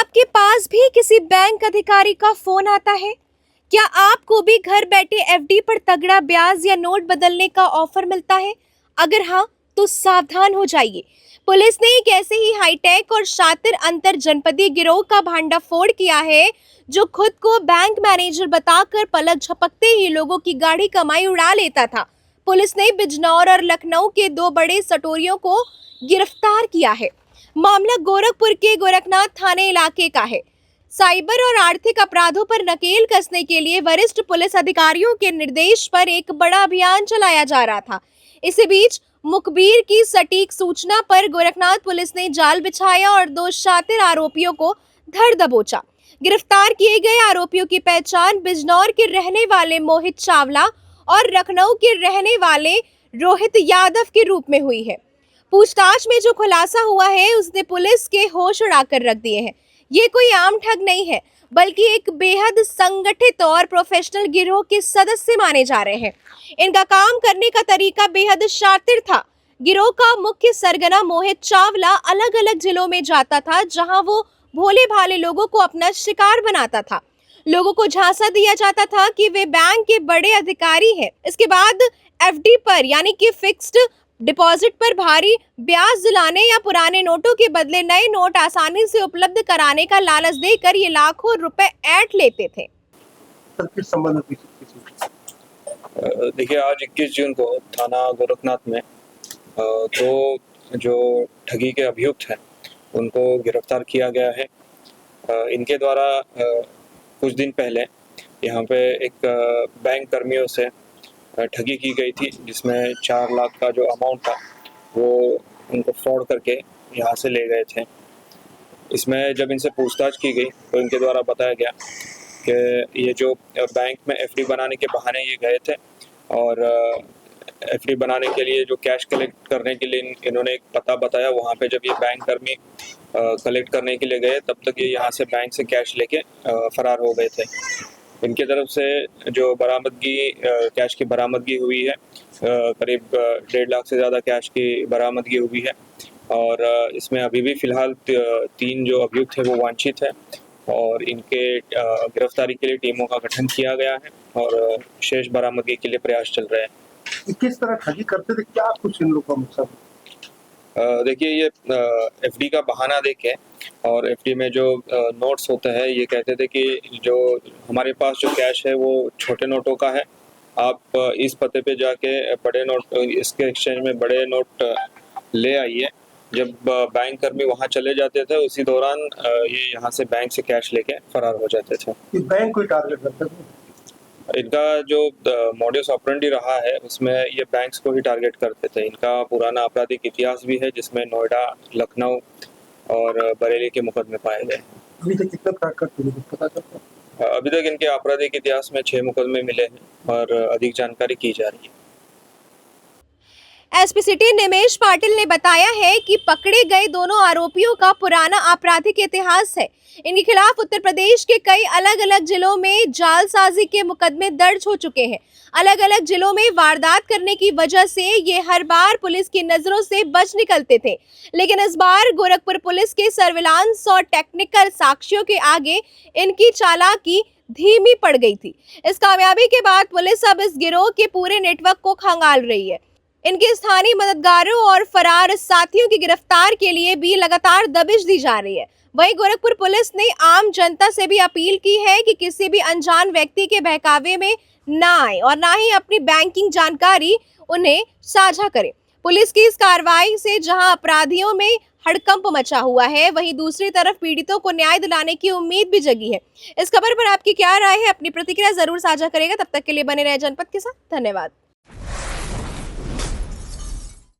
आपके पास भी किसी बैंक अधिकारी का फोन आता है? क्या आपको भी घर बैठे एफडी पर तगड़ा ब्याज या नोट बदलने का ऑफर मिलता है? अगर हाँ, तो सावधान हो जाइए। पुलिस ने एक ऐसे ही हाईटेक और शातिर अंतर जनपदीय गिरोह का भांडाफोड़ किया है, जो खुद को बैंक मैनेजर बताकर पलक झपकते ही लोगों की गाढ़ी कमाई उड़ा लेता था। पुलिस ने बिजनौर और लखनऊ के 2 बड़े सटोरियों को गिरफ्तार किया है। मामला गोरखपुर के गोरखनाथ थाने इलाके का है। साइबर और आर्थिक अपराधों पर नकेल कसने के लिए वरिष्ठ पुलिस अधिकारियों के निर्देश पर एक बड़ा अभियान चलाया जा रहा था। इसी बीच मुखबिर की सटीक सूचना पर गोरखनाथ पुलिस ने जाल बिछाया और 2 शातिर आरोपियों को धर दबोचा। गिरफ्तार किए गए आरोपियों की पहचान बिजनौर के रहने वाले मोहित चावला और लखनऊ के रहने वाले रोहित यादव के रूप में हुई है। पूछताछ में जो खुलासा हुआ है, उसने पुलिस के होश उड़ाकर रख दिए हैं। ये कोई आम ठग नहीं है, बल्कि एक बेहद संगठित और प्रोफेशनल गिरोह के सदस्य माने जा रहे हैं। इनका काम करने का तरीका बेहद शातिर था। गिरोह का मुख्य सरगना मोहित चावला अलग अलग जिलों में जाता था, जहां वो भोले भाले लोगों को अपना शिकार बनाता था। लोगों को झांसा दिया जाता था कि वे बैंक के बड़े अधिकारी हैं। इसके बाद एफडी पर यानी कि फिक्स्ड डिपॉजिट पर भारी ब्याज दिलाने या पुराने नोटों के बदले नए नोट आसानी से उपलब्ध कराने का लालच देकर ये लाखों रुपए ऐंठ लेते थे। किस संबंध में? देखिए, आज 21 जून को थाना गोरखनाथ में तो जो ठगी के अभियुक्त हैं उनको गिरफ्तार किया गया है। इनके द्वारा कुछ दिन पहले यहाँ पे एक बैंक कर्मियों से ठगी की गई थी, जिसमें 4 लाख का जो अमाउंट था वो उनको फ्रॉड करके यहाँ से ले गए थे। इसमें जब इनसे पूछताछ की गई तो इनके द्वारा बताया गया कि ये जो बैंक में एफडी बनाने के बहाने ये गए थे और एफडी बनाने के लिए जो कैश कलेक्ट करने के लिए इन्होंने एक पता बताया। वहाँ पे जब ये बैंक कर्मी कलेक्ट करने के लिए गए, तब तक ये यहाँ से बैंक से कैश लेके फरार हो गए थे। इनके तरफ से जो बरामदगी कैश की बरामदगी हुई है, करीब 1.5 लाख से ज़्यादा कैश की बरामदगी हुई है। और इसमें अभी भी फिलहाल 3 जो अभियुक्त है वो वांछित है और इनके गिरफ्तारी के लिए टीमों का गठन किया गया है और शेष बरामदगी के लिए प्रयास चल रहे हैं। किस तरह ठगी करते थे, क्या कुछ इन लोगों का मकसद? देखिए, ये एफडी का बहाना देके और एफडी में जो नोट्स होते हैं, ये कहते थे कि जो हमारे पास जो कैश है वो छोटे नोटों का है, आप इस पते पे जाके बड़े नोट, इसके एक्सचेंज में बड़े नोट ले आइए। जब बैंक कर्मी वहाँ चले जाते थे, उसी दौरान ये यहाँ से बैंक से कैश लेके फरार हो जाते थे। बैंक को टारगेट करते थे? इनका जो मॉडस ऑपरेंडी रहा है उसमें ये बैंक्स को ही टारगेट करते थे। इनका पुराना आपराधिक इतिहास भी है, जिसमें नोएडा, लखनऊ और बरेली के मुकदमे पाए गए। अभी तक कितने पता चलता है? अभी तक इनके आपराधिक इतिहास में 6 मुकदमे मिले हैं और अधिक जानकारी की जा रही है। एसपी सिटी निमेश पाटिल ने बताया है कि पकड़े गए दोनों आरोपियों का पुराना आपराधिक इतिहास है। इनके खिलाफ उत्तर प्रदेश के कई अलग अलग जिलों में जालसाजी के मुकदमे दर्ज हो चुके हैं। अलग अलग जिलों में वारदात करने की वजह से ये हर बार पुलिस की नजरों से बच निकलते थे, लेकिन इस बार गोरखपुर पुलिस के सर्विलांस और टेक्निकल साक्ष्यों के आगे इनकी चालाकी धीमी पड़ गई थी। इस कामयाबी के बाद पुलिस अब इस गिरोह के पूरे नेटवर्क को खंगाल रही है। इनके स्थानीय मददगारों और फरार साथियों की गिरफ्तार के लिए भी लगातार दबिश दी जा रही है। वहीं गोरखपुर पुलिस ने आम जनता से भी अपील की है कि किसी भी अनजान व्यक्ति के बहकावे में ना आए और ना ही अपनी बैंकिंग जानकारी उन्हें साझा करें। पुलिस की इस कार्रवाई से जहां अपराधियों में हड़कंप मचा हुआ है, वहीं दूसरी तरफ पीड़ितों को न्याय दिलाने की उम्मीद भी जगी है। इस खबर पर आपकी क्या राय है? अपनी प्रतिक्रिया जरूर साझा करेगा। तब तक के लिए बने रहे जनपद के साथ। धन्यवाद।